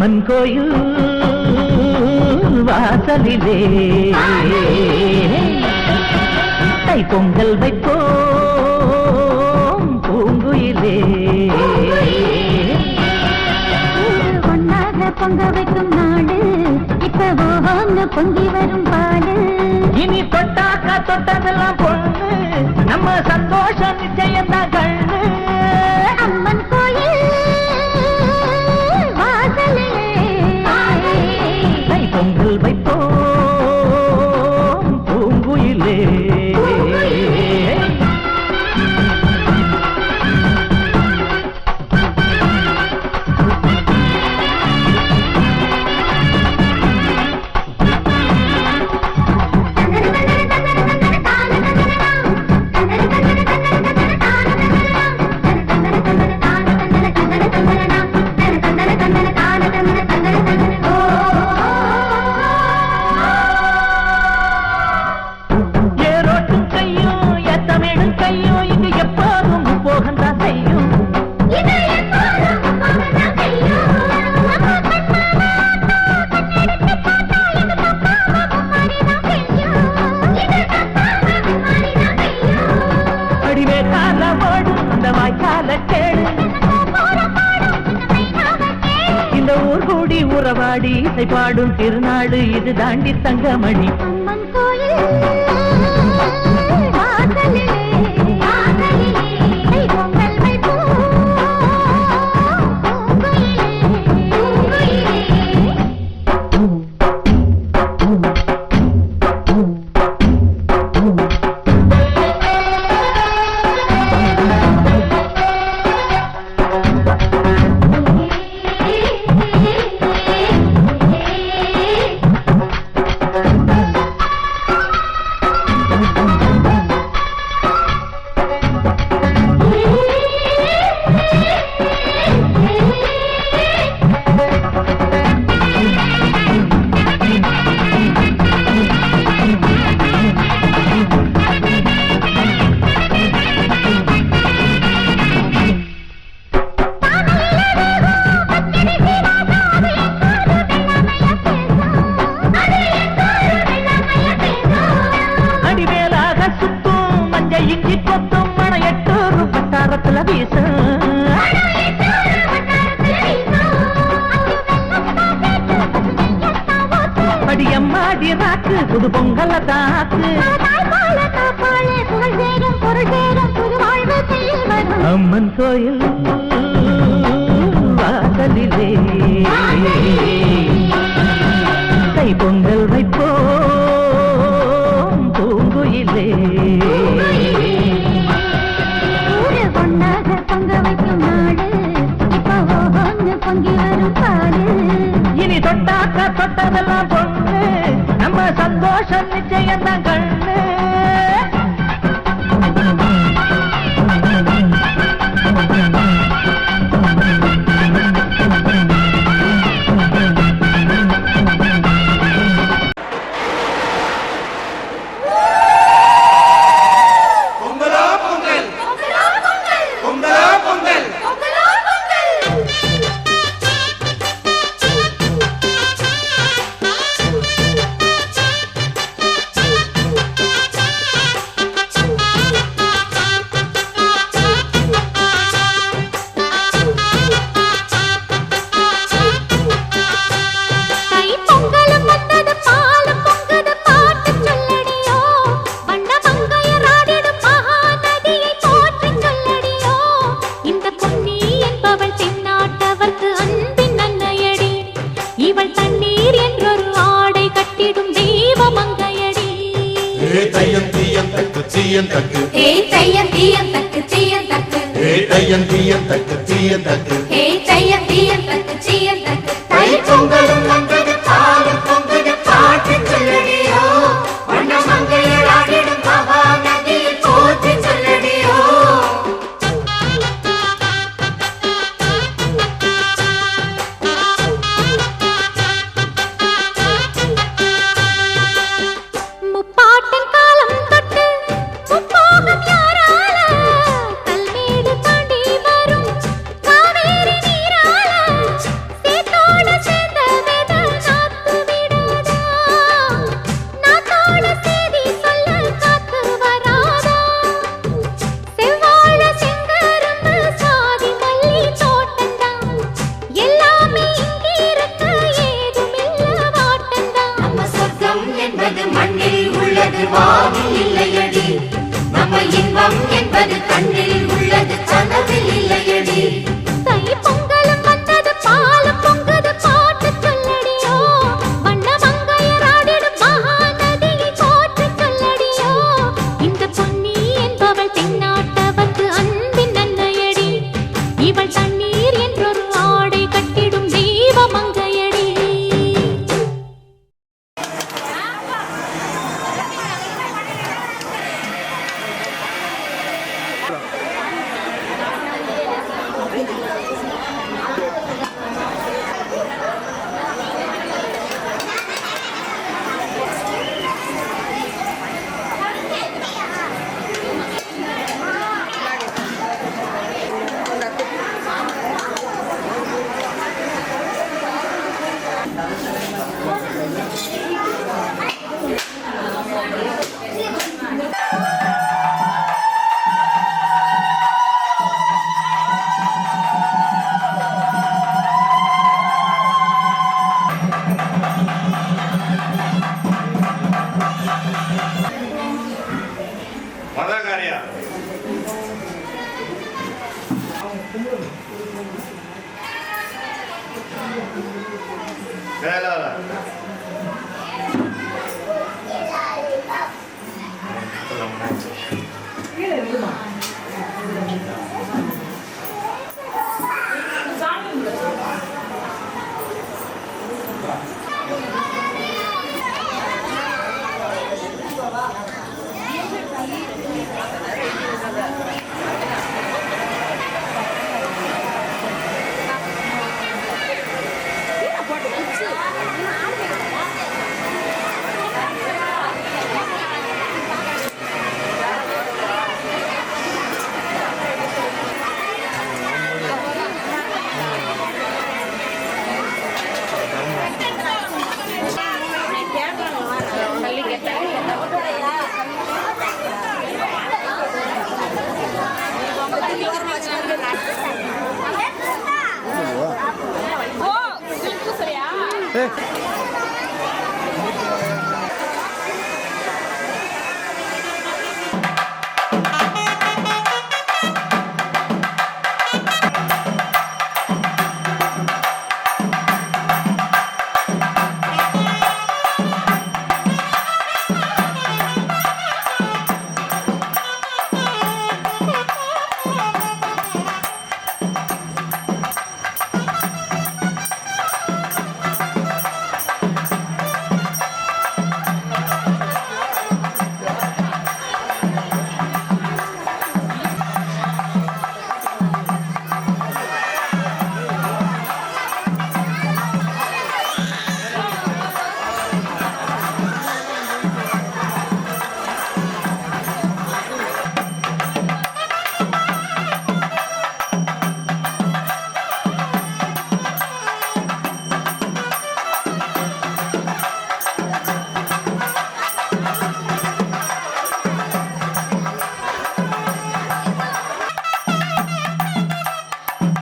அம்மன் கோயில் வாசலிலே தை பொங்கல் வைப்போம் பூங்குயிலே. ஒன்னாக பொங்க வைக்கும் நாடு இப்ப பொங்கி வரும் பாடு. இனி தொட்டாக்கா தொட்டதெல்லாம் பொண்ணு நம்ம சந்தோஷம் நிச்சயம் தான் கண்ணு. அம்மன் கோயில் வாசலிலே தை பொங்கல் வைப்போம் பூங்குயிலே. இந்த ஊர் கூடி உறவாடி இசை பாடும் திருநாடு இது தாண்டி தங்கமணி. அம்மன் கோயில் வாசலிலே தை பொங்கல் வைப்போம் புது பொங்கல தாக்கு. அம்மன் கோயில் வாசலிலே தை பொங்கல் வைப்போம் பூங்குயிலே. ஒன்னாக பொங்க வைக்கும் நாடு இப்ப பொங்கி வரும் பாடு. இனி தொட்டாக்கா தொட்டதெல்லாம் பொண்ணு நம்ம சந்தோஷம் நிச்சயம் தான் கண்ணு. தாண்டி வரும் காவேரி நீரால சேத்தோட வானில் இல்லையடி நம்ம இன்பம் என்பது கண்ணில் உள்ளது கனவில் இல்லையடி தை பொங்கலும் வந்தது பாலும் பொங்குது பாட்டு சொல்லடியோ வண்ண மங்கையராடிடும் மகாநதியை போற்று சொல்லடியோ இந்த பொன்னி என்பவள் தென்னாட்டவர்க்கு அன்பின் நன்மையடி இவள் தண்ணீர் என்றொரு ஆடை கட்டிடும் தெய்வ மங்கையடி மதகாரியா வேளாளர் Hey.